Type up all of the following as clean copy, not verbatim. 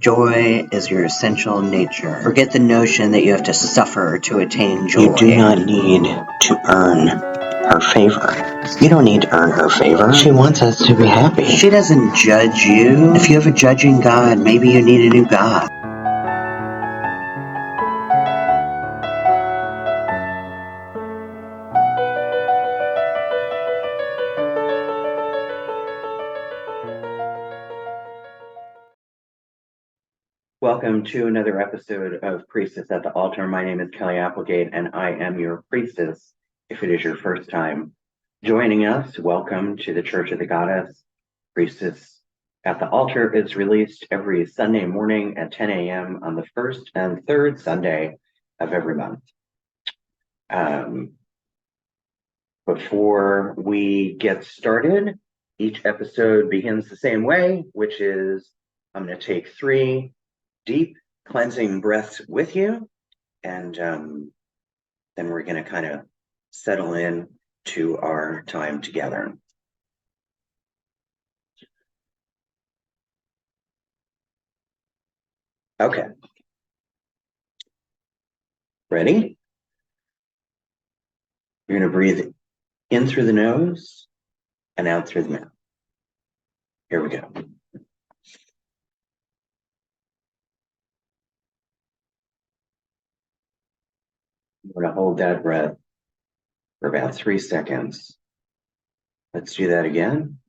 Joy is your essential nature. Forget the notion that you have to suffer to attain joy. You do not need to earn her favor. You don't need to earn her favor. She wants us to be happy. She doesn't judge you. If you have a judging God, maybe you need a new God. Welcome to another episode of Priestess at the Altar. My name is Kelly Applegate, and I am your priestess. If it is your first time joining us, welcome to the Church of the Goddess. Priestess at the Altar is released every Sunday morning at 10 a.m. on the first and third Sunday of every month. Before we get started, each episode begins the same way, which is I'm going to take 3 deep cleansing breaths with you, and then we're going to kind of settle in to our time together. Okay. Ready? You're going to breathe in through the nose and out through the mouth. Here we go. We're going to hold that breath for about 3 seconds. Let's do that again.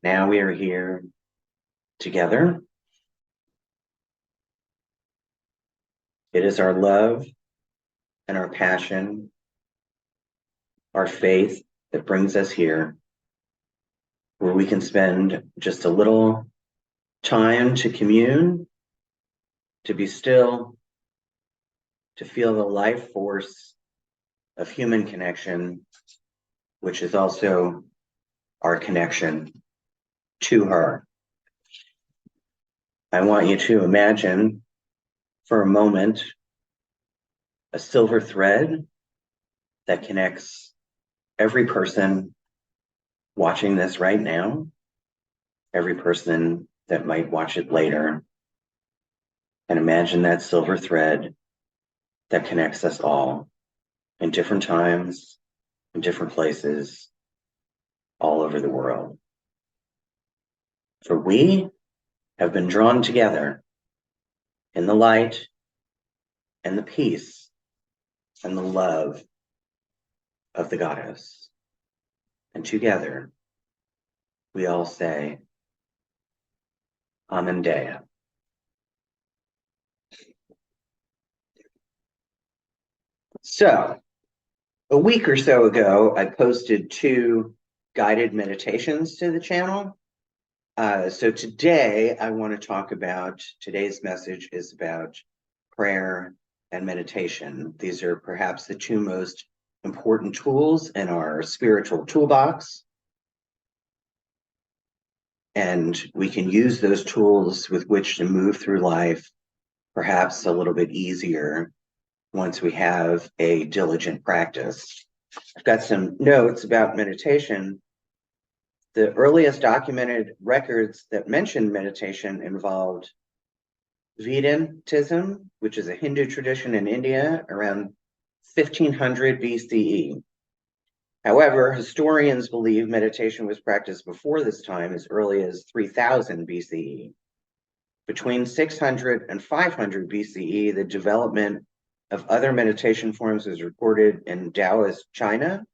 Now we are here together. It is our love and our passion, our faith that brings us here, where we can spend just a little time to commune, to be still, to feel the life force of human connection, which is also our connection to her. I want you to imagine for a moment a silver thread that connects every person watching this right now, every person that might watch it later, and imagine that silver thread that connects us all in different times, in different places, all over the world. For we have been drawn together in the light and the peace and the love of the goddess. And together, we all say, Amen Dea. So, a week or so ago, I posted 2 guided meditations to the channel. So today, I want to talk about, today's message is about prayer and meditation. These are perhaps the 2 most important tools in our spiritual toolbox. And we can use those tools with which to move through life perhaps a little bit easier once we have a diligent practice. I've got some notes about meditation. The earliest documented records that mention meditation involved Vedantism, which is a Hindu tradition in India around 1500 BCE. However, historians believe meditation was practiced before this time as early as 3000 BCE. Between 600 and 500 BCE, the development of other meditation forms is recorded in Taoist China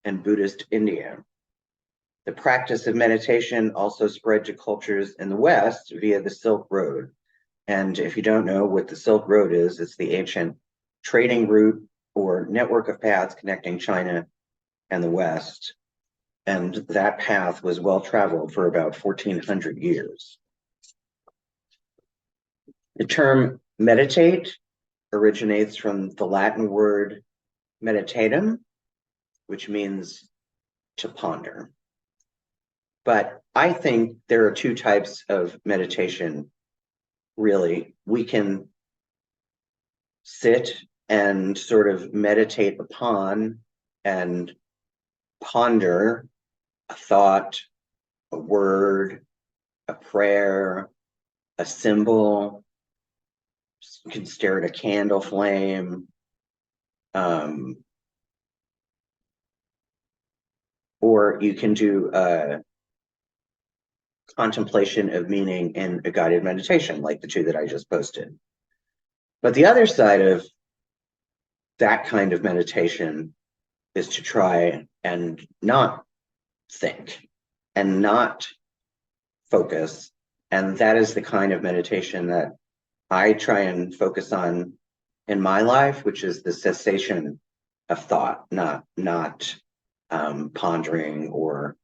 and Buddhist India. The practice of meditation also spread to cultures in the West via the Silk Road. And if you don't know what the Silk Road is, it's the ancient trading route or network of paths connecting China and the West. And that path was well traveled for about 1400 years. The term meditate originates from the Latin word meditatum, which means to ponder. But I think there are two types of meditation, really. We can sit and sort of meditate upon and ponder a thought, a word, a prayer, a symbol. You can stare at a candle flame, or you can do a contemplation of meaning in a guided meditation, like the two that I just posted. But the other side of that kind of meditation is to try and not think and not focus. And that is the kind of meditation that I try and focus on in my life, which is the cessation of thought, not pondering. Or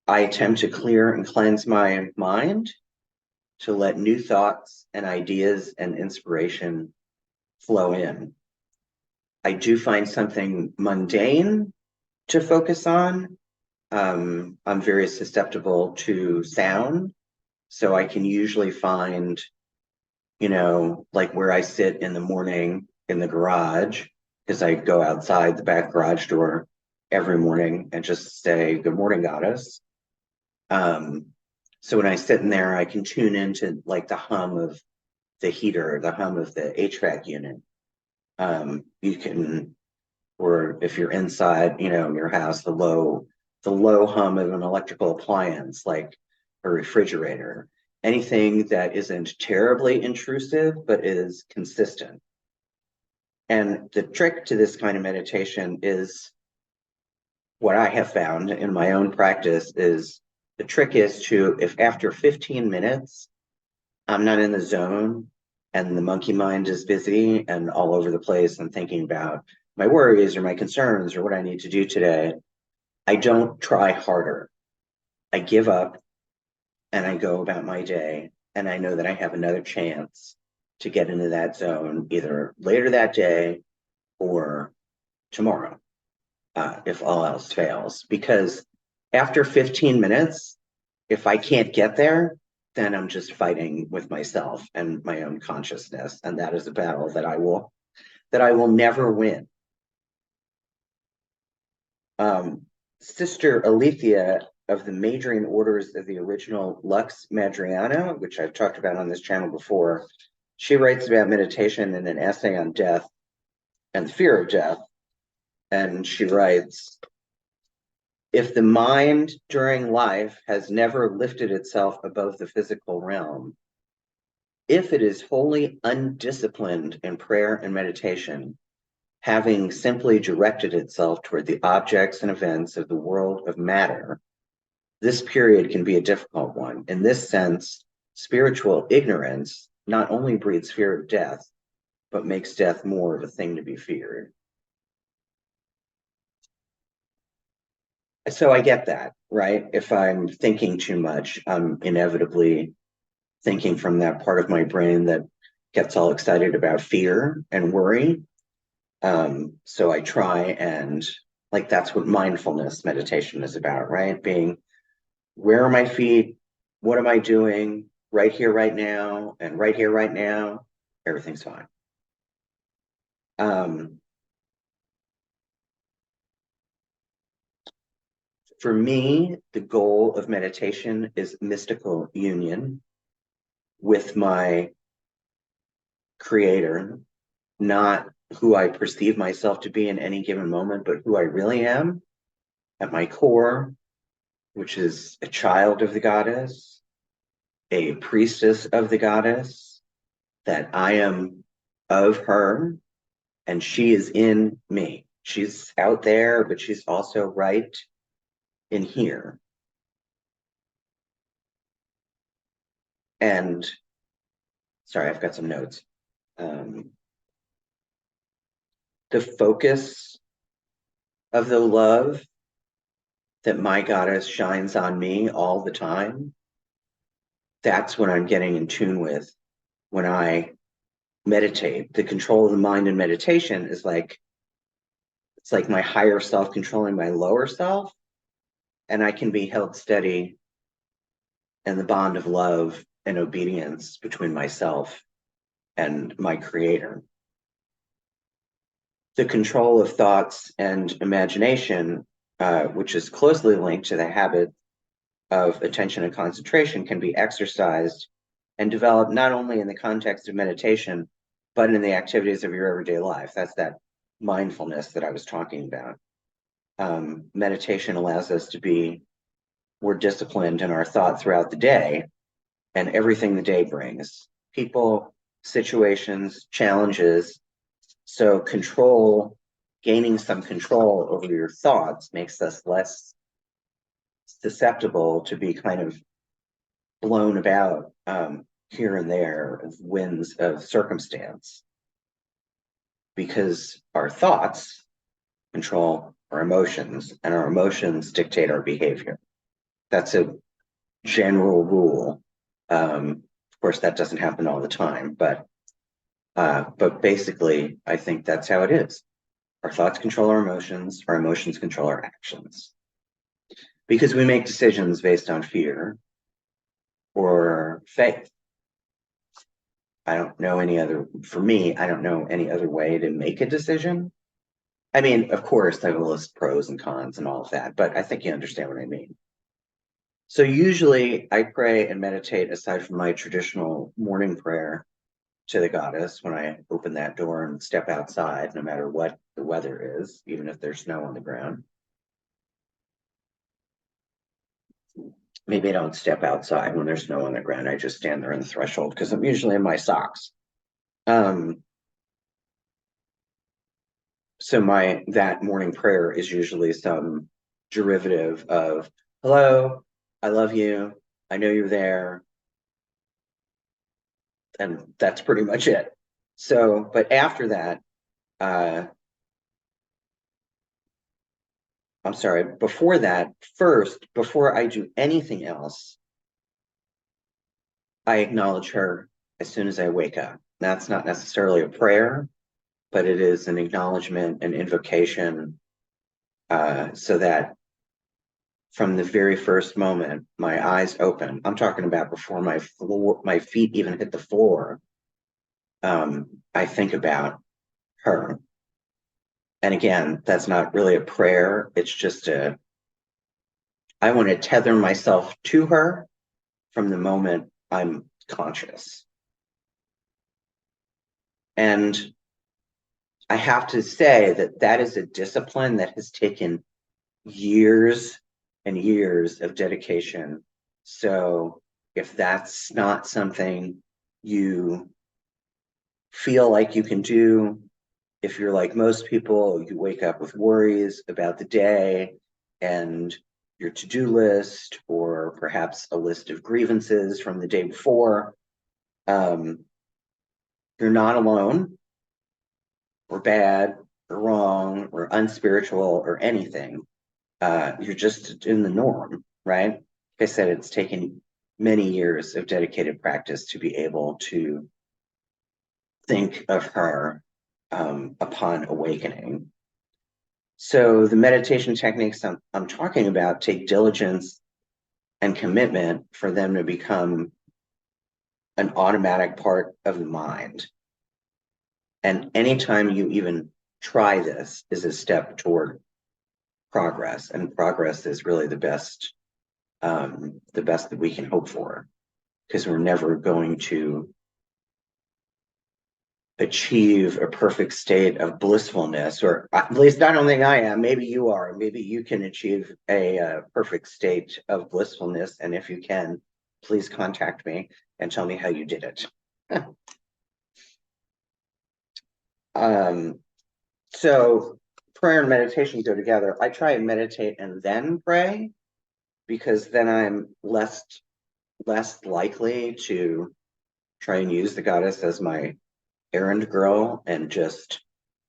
I attempt to clear and cleanse my mind to let new thoughts and ideas and inspiration flow in. I do find something mundane to focus on. I'm very susceptible to sound, so I can usually find, like where I sit in the morning in the garage, because I go outside the back garage door every morning and just say, "Good morning, goddess." So when I sit in there, I can tune into like the hum of the heater, the hum of the HVAC unit. You can, or if you're inside, your house, the low hum of an electrical appliance like a refrigerator, anything that isn't terribly intrusive but is consistent. And the trick to this kind of meditation is, what I have found in my own practice is, the trick is to, if after 15 minutes I'm not in the zone and the monkey mind is busy and all over the place and thinking about my worries or my concerns or what I need to do today, I don't try harder. I give up and I go about my day, and I know that I have another chance to get into that zone either later that day or tomorrow, if all else fails. Because after 15 minutes, if I can't get there, then I'm just fighting with myself and my own consciousness, and that is a battle that I will never win. Sister Alethea of the Majoring Orders of the Original Lux Madriana, which I've talked about on this channel before, she writes about meditation in an essay on death and fear of death. And she writes, "If the mind during life has never lifted itself above the physical realm, if it is wholly undisciplined in prayer and meditation, having simply directed itself toward the objects and events of the world of matter, this period can be a difficult one. In this sense, spiritual ignorance not only breeds fear of death, but makes death more of a thing to be feared." So I get that, right? If I'm thinking too much, I'm inevitably thinking from that part of my brain that gets all excited about fear and worry. So I try and, like, that's what mindfulness meditation is about, right? Being, where are my feet? What am I doing right here, right now? And right here, right now, everything's fine. For me, the goal of meditation is mystical union with my creator, not who I perceive myself to be in any given moment, but who I really am at my core, which is a child of the goddess, a priestess of the goddess, that I am of her and she is in me. She's out there, but she's also right in here. And sorry, I've got some notes. The focus of the love that my goddess shines on me all the time, that's what I'm getting in tune with when I meditate. The control of the mind in meditation is like It's like my higher self controlling my lower self, and I can be held steady in the bond of love and obedience between myself and my creator. The control of thoughts and imagination, which is closely linked to the habit of attention and concentration, can be exercised and developed not only in the context of meditation, but in the activities of your everyday life. That's that mindfulness that I was talking about. Meditation allows us to be more disciplined in our thought throughout the day and everything the day brings, people, situations, challenges. So gaining some control over your thoughts makes us less susceptible to be kind of blown about here and there of winds of circumstance, because our thoughts control our emotions and our emotions dictate our behavior. That's a general rule. Of course, that doesn't happen all the time, but basically, I think that's how it is. Our thoughts control our emotions control our actions. Because we make decisions based on fear or faith. I don't know any other way to make a decision. I mean, of course, I will list pros and cons and all of that, but I think you understand what I mean. So usually I pray and meditate, aside from my traditional morning prayer to the goddess when I open that door and step outside, no matter what the weather is, even if there's snow on the ground. Maybe I don't step outside when there's snow on the ground. I just stand there on the threshold because I'm usually in my socks. So that morning prayer is usually some derivative of, hello, I love you, I know you're there. And that's pretty much it. So, but after that, I'm sorry, before that, before I do anything else, I acknowledge her as soon as I wake up. That's not necessarily a prayer, but it is an acknowledgement, an invocation, so that from the very first moment my eyes open, I'm talking about before my feet even hit the floor, I think about her. And again, that's not really a prayer. It's just I want to tether myself to her from the moment I'm conscious. And I have to say that is a discipline that has taken years and years of dedication. So if that's not something you feel like you can do, if you're like most people, you wake up with worries about the day and your to-do list, or perhaps a list of grievances from the day before, you're not alone or bad or wrong or unspiritual or anything. You're just in the norm, right? Like I said, it's taken many years of dedicated practice to be able to think of her upon awakening. So the meditation techniques I'm talking about take diligence and commitment for them to become an automatic part of the mind. And anytime you even try this is a step toward progress, and progress is really the best that we can hope for, because we're never going to achieve a perfect state of blissfulness, or at least I don't think I am. Maybe you are. Maybe you can achieve a perfect state of blissfulness, and if you can, please contact me and tell me how you did it. So prayer and meditation go together. I try and meditate and then pray, because then I'm less likely to try and use the goddess as my errand girl and just,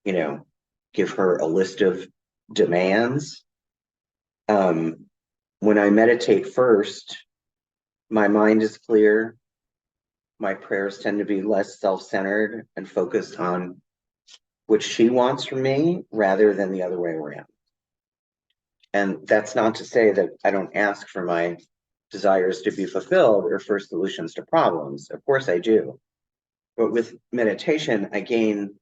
give her a list of demands. When I meditate first, my mind is clear. My prayers tend to be less self-centered and focused on what she wants from me rather than the other way around. And that's not to say that I don't ask for my desires to be fulfilled or for solutions to problems. Of course I do. But with meditation, I gain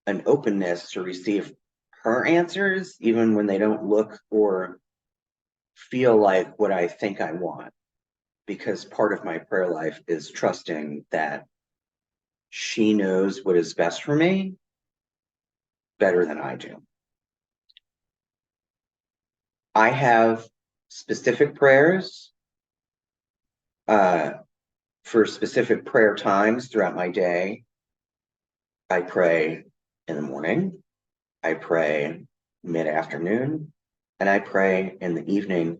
an openness to receive her answers, even when they don't look or feel like what I think I want. Because part of my prayer life is trusting that she knows what is best for me better than I do. I have specific prayers for specific prayer times throughout my day. I pray in the morning, I pray mid-afternoon, and I pray in the evening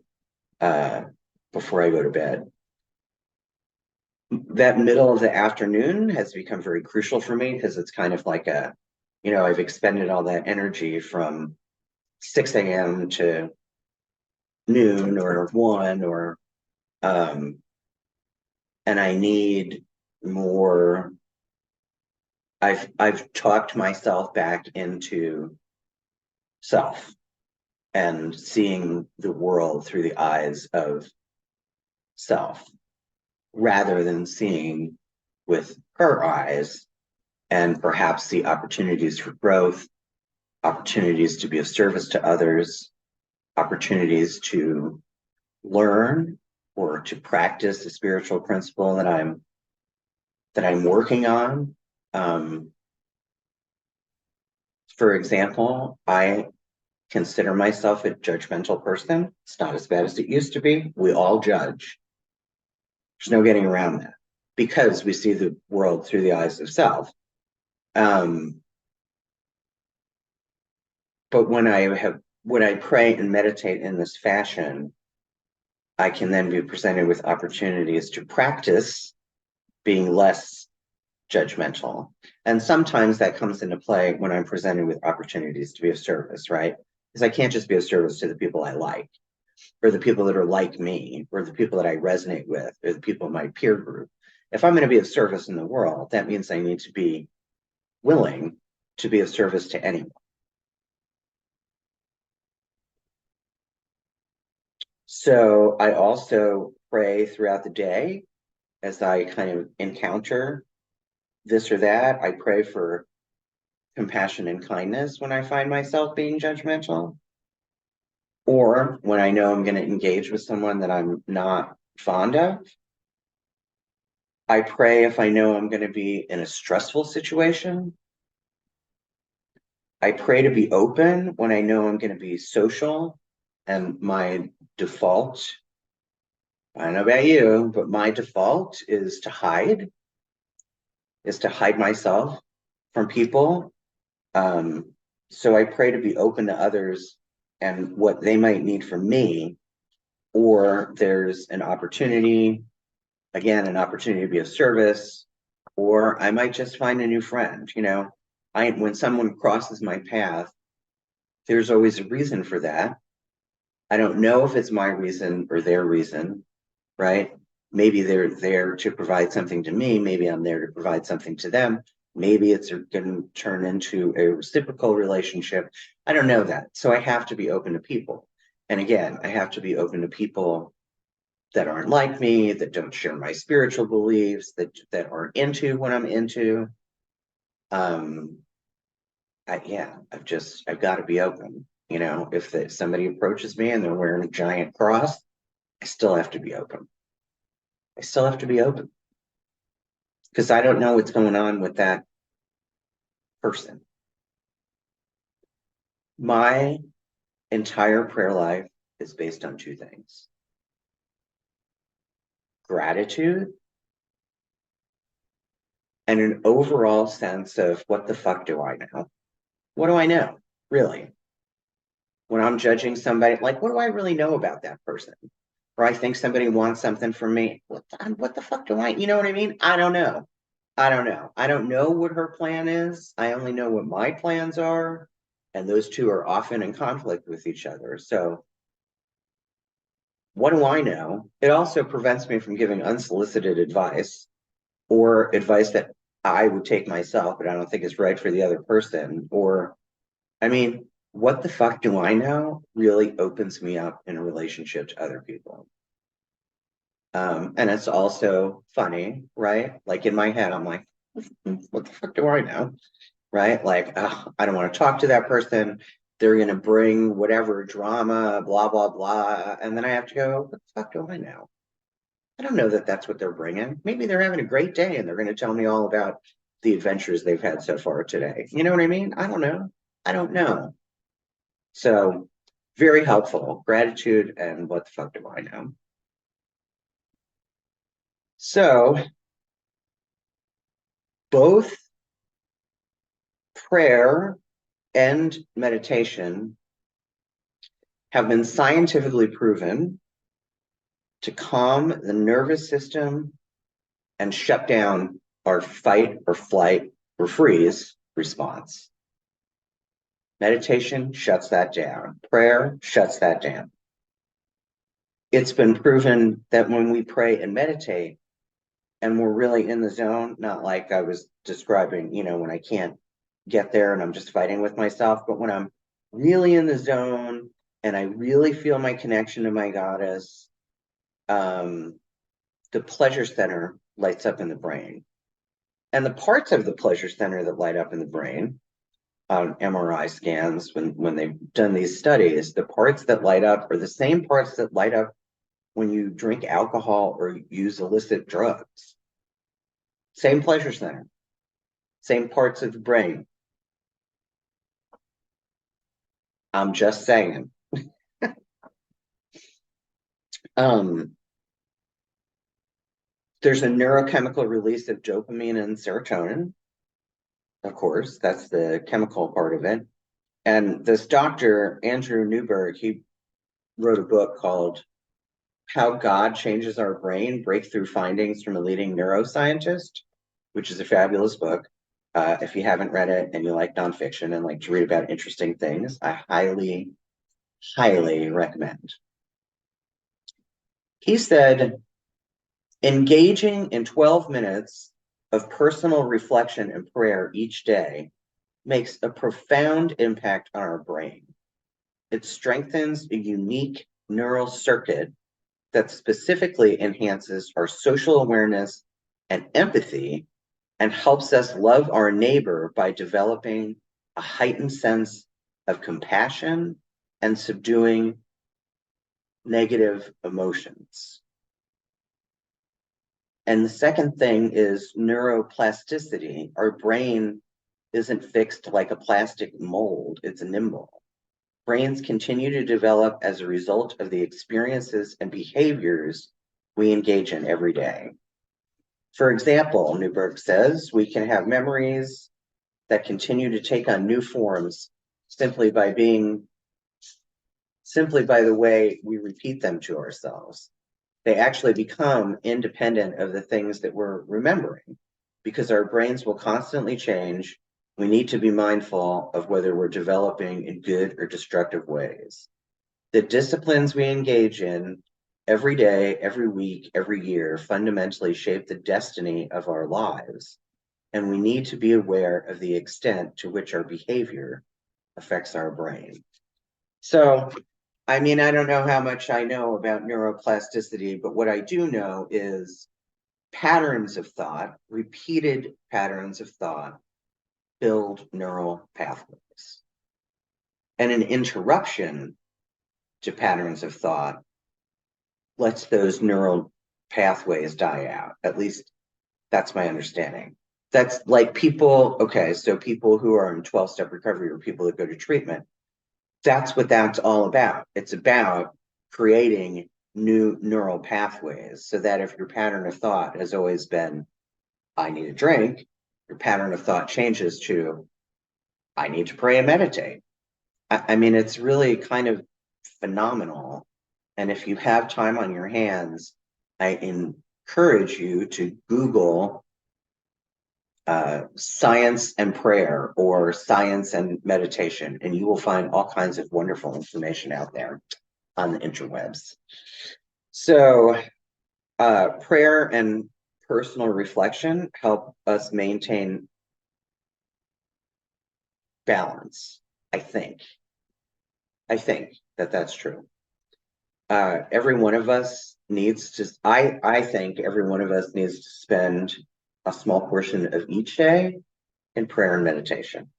before I go to bed. That middle of the afternoon has become very crucial for me because it's kind of like I've expended all that energy from 6 a.m. to noon or 1 or and I need more. I've talked myself back into self and seeing the world through the eyes of self rather than seeing with her eyes, and perhaps see opportunities for growth, opportunities to be of service to others, opportunities to learn or to practice a spiritual principle that I'm working on. For example, I consider myself a judgmental person. It's not as bad as it used to be. We all judge. There's no getting around that because we see the world through the eyes of self. But when I pray and meditate in this fashion, I can then be presented with opportunities to practice being less judgmental. And sometimes that comes into play when I'm presented with opportunities to be of service, right? Because I can't just be of service to the people I like, or the people that are like me, or the people that I resonate with, or the people in my peer group. If I'm going to be of service in the world, that means I need to be willing to be of service to anyone. So I also pray throughout the day as I kind of encounter this or that. I pray for compassion and kindness when I find myself being judgmental, or when I know I'm going to engage with someone that I'm not fond of. I pray if I know I'm going to be in a stressful situation. I pray to be open when I know I'm going to be social, and my default, I don't know about you, but my default is to hide myself from people. So I pray to be open to others and what they might need from me, or there's an opportunity to be of service, or I might just find a new friend. When someone crosses my path, there's always a reason for that. I don't know if it's my reason or their reason, right? Maybe they're there to provide something to me. Maybe I'm there to provide something to them. Maybe it's going to turn into a reciprocal relationship. I don't know that. So I have to be open to people. And again, I have to be open to people that aren't like me, that don't share my spiritual beliefs, that aren't into what I'm into. I've got to be open. If somebody approaches me and they're wearing a giant cross, I still have to be open. Because I don't know what's going on with that person. My entire prayer life is based on 2 things: gratitude and an overall sense of what the fuck do I know? What do I know, really? When I'm judging somebody, like, what do I really know about that person? Or I think somebody wants something from me. What the fuck do I, you know what I mean? I don't know. I don't know what her plan is. I only know what my plans are. And those two are often in conflict with each other. So what do I know? It also prevents me from giving unsolicited advice or advice that I would take myself, but I don't think it's right for the other person. Or, I mean, what the fuck do I know really opens me up in a relationship to other people. And it's also funny, right? Like in my head, I'm like, what the fuck do I know? Right? Like, I don't want to talk to that person. They're going to bring whatever drama, blah, blah, blah. And then I have to go, what the fuck do I know? I don't know that that's what they're bringing. Maybe they're having a great day and they're going to tell me all about the adventures they've had so far today. You know what I mean? I don't know. I don't know. So, very helpful. Gratitude and what the fuck do I know? So, both prayer and meditation have been scientifically proven to calm the nervous system and shut down our fight or flight or freeze response. Meditation shuts that down. Prayer shuts that down. It's been proven that when we pray and meditate and we're really in the zone, not like I was describing, when I can't get there and I'm just fighting with myself, but when I'm really in the zone and I really feel my connection to my goddess, the pleasure center lights up in the brain. And the parts of the pleasure center that light up in the brain on MRI scans, when they've done these studies, the parts that light up are the same parts that light up when you drink alcohol or use illicit drugs. Same pleasure center, same parts of the brain. I'm just saying. Um, there's a neurochemical release of dopamine and serotonin. Of course, that's the chemical part of it. And this doctor, Andrew Newberg, he wrote a book called How God Changes Our Brain, Breakthrough Findings from a Leading Neuroscientist, which is a fabulous book. If you haven't read it and you like nonfiction and like to read about interesting things, I highly, highly recommend. He said, engaging in 12 minutes of personal reflection and prayer each day makes a profound impact on our brain. It strengthens a unique neural circuit that specifically enhances our social awareness and empathy and helps us love our neighbor by developing a heightened sense of compassion and subduing negative emotions. And the second thing is neuroplasticity. Our brain isn't fixed like a plastic mold, it's nimble. Brains continue to develop as a result of the experiences and behaviors we engage in every day. For example, Newberg says we can have memories that continue to take on new forms simply by the way we repeat them to ourselves. They actually become independent of the things that we're remembering because our brains will constantly change. We need to be mindful of whether we're developing in good or destructive ways. The disciplines we engage in every day, every week, every year fundamentally shape the destiny of our lives. And we need to be aware of the extent to which our behavior affects our brain. So, I mean, I don't know how much I know about neuroplasticity, but what I do know is patterns of thought, repeated patterns of thought, build neural pathways. And an interruption to patterns of thought lets those neural pathways die out. At least that's my understanding. That's like people, okay, so people who are in 12-step recovery or people that go to treatment, that's what that's all about. It's about creating new neural pathways so that if your pattern of thought has always been, I need a drink, your pattern of thought changes to, I need to pray and meditate. I mean, it's really kind of phenomenal. And if you have time on your hands, I encourage you to Google science and prayer or science and meditation, and you will find all kinds of wonderful information out there on the interwebs. So prayer and personal reflection help us maintain balance. I think that that's true. Every one of us needs to, I think every one of us needs to spend a small portion of each day in prayer and meditation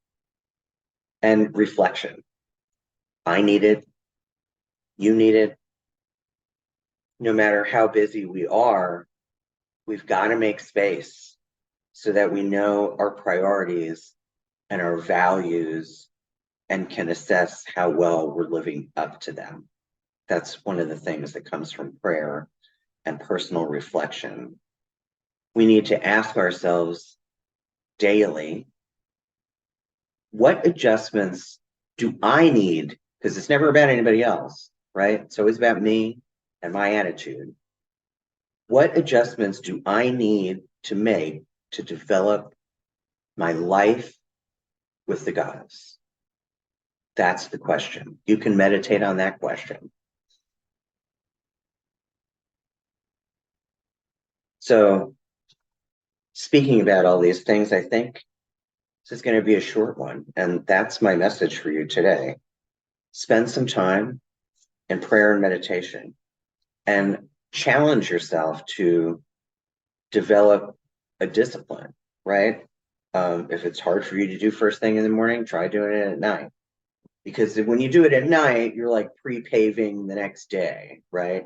and reflection. I need it. You need it. No matter how busy we are, we've got to make space so that we know our priorities and our values and can assess how well we're living up to them. That's one of the things that comes from prayer and personal reflection. We need to ask ourselves daily, what adjustments do I need? Because it's never about anybody else, right? It's always about me and my attitude. What adjustments do I need to make to develop my life with the goddess? That's the question. You can meditate on that question. So, speaking about all these things, I think this is going to be a short one. And that's my message for you today. Spend some time in prayer and meditation and challenge yourself to develop a discipline, right? If it's hard for you to do first thing in the morning, try doing it at night. Because when you do it at night, you're like pre-paving the next day, right?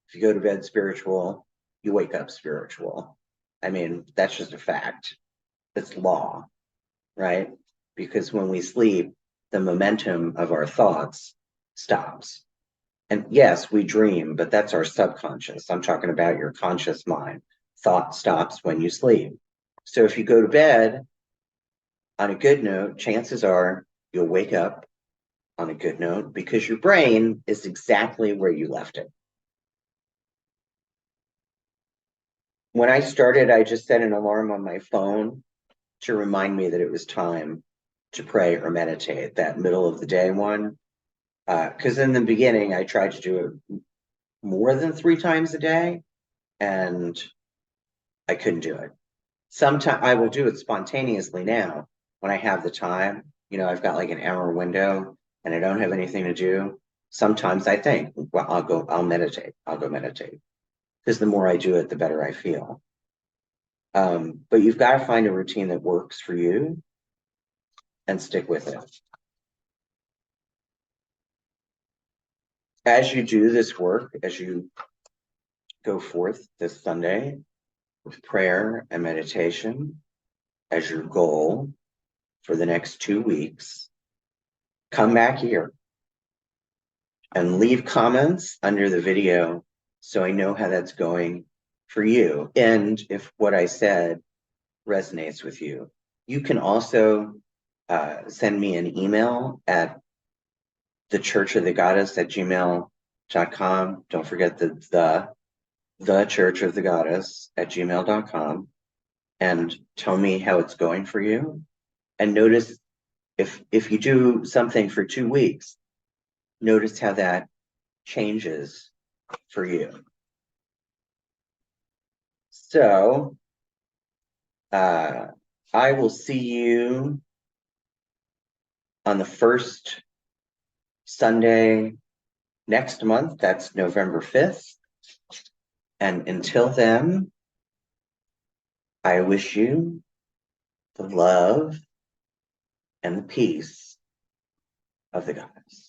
If you go to bed spiritual, you wake up spiritual. I mean, that's just a fact. It's law, right? Because when we sleep, the momentum of our thoughts stops. And yes, we dream, but that's our subconscious. I'm talking about your conscious mind. Thought stops when you sleep. So if you go to bed on a good note, chances are you'll wake up on a good note because your brain is exactly where you left it. When I started, I just set an alarm on my phone to remind me that it was time to pray or meditate, that middle of the day one. Because in the beginning, I tried to do it more than 3 times a day, and I couldn't do it. Sometimes I will do it spontaneously now when I have the time. You know, I've got like an hour window and I don't have anything to do. Sometimes I think, well, I'll meditate. I'll go meditate. Because the more I do it, the better I feel. But you've got to find a routine that works for you and stick with it. As you do this work, as you go forth this Sunday with prayer and meditation as your goal for the next 2 weeks, come back here and leave comments under the video so I know how that's going for you. And if what I said resonates with you, you can also send me an email at thechurchofthegoddess@gmail.com. Don't forget the thechurchofthegoddess@gmail.com and tell me how it's going for you. And notice if you do something for 2 weeks, notice how that changes for you. So I will see you on the first Sunday next month. That's November 5th. And until then, I wish you the love and the peace of the goddess.